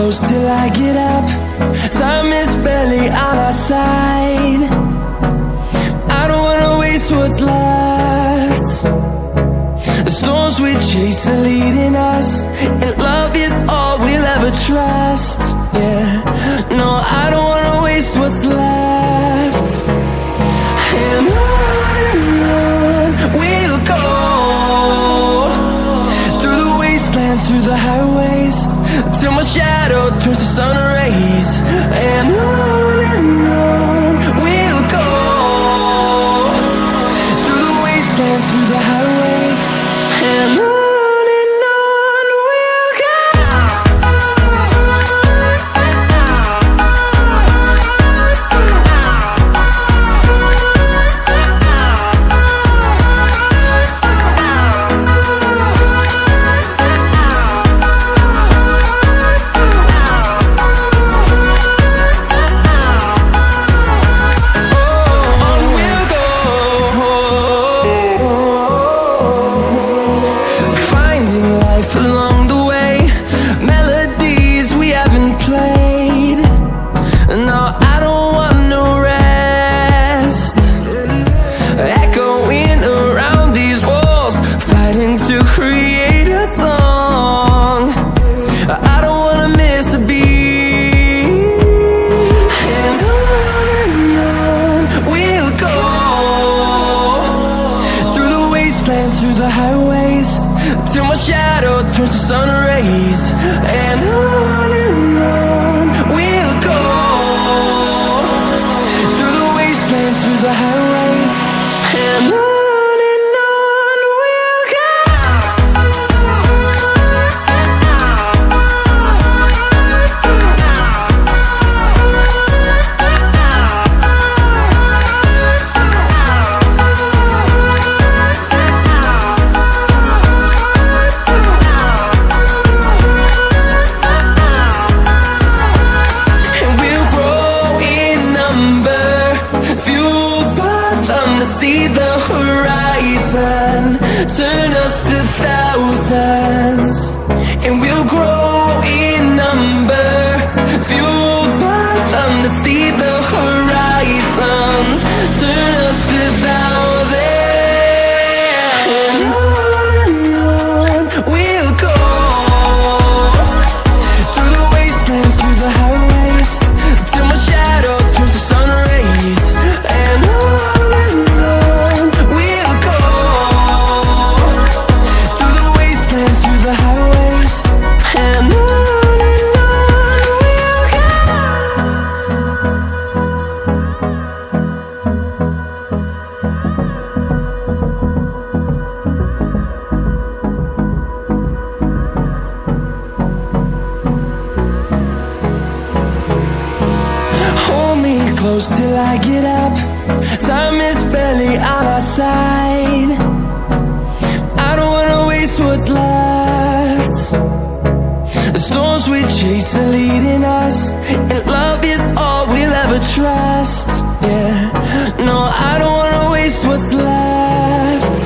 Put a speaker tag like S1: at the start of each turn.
S1: close till I get up. Time is barely on our side. I don't wanna waste what's left. The storms we chase are leading us, and love is all we'll ever trust. Yeah, no, I don't wanna waste what's left. And on we'll go, through the wastelands, through the highways, till my shadow turns to sun rays. And on we'll go, through the wastelands, through the highways, and on. Along the way, melodies we haven't played. No, I don't want no rest. Echoing around these walls, fighting to create a song. I don't wanna miss a beat. And on we'll go, through the wastelands, through the highways, till my shadow turns to sun rays. And on we'll go, through the wastelands, through the highways, and on we'll go. See the horizon, turn us to thousands, and we'll grow in number, fueled by them to see the horizon, turn us to thousands. And on we'll go, through the wastelands, through the highways, till my shadow turns to sun rays. And on close till I get up. Time is barely on our side. I don't wanna waste what's left. The storms we chase are leading us, and love is all we'll ever trust. Yeah, no, I don't wanna waste what's left.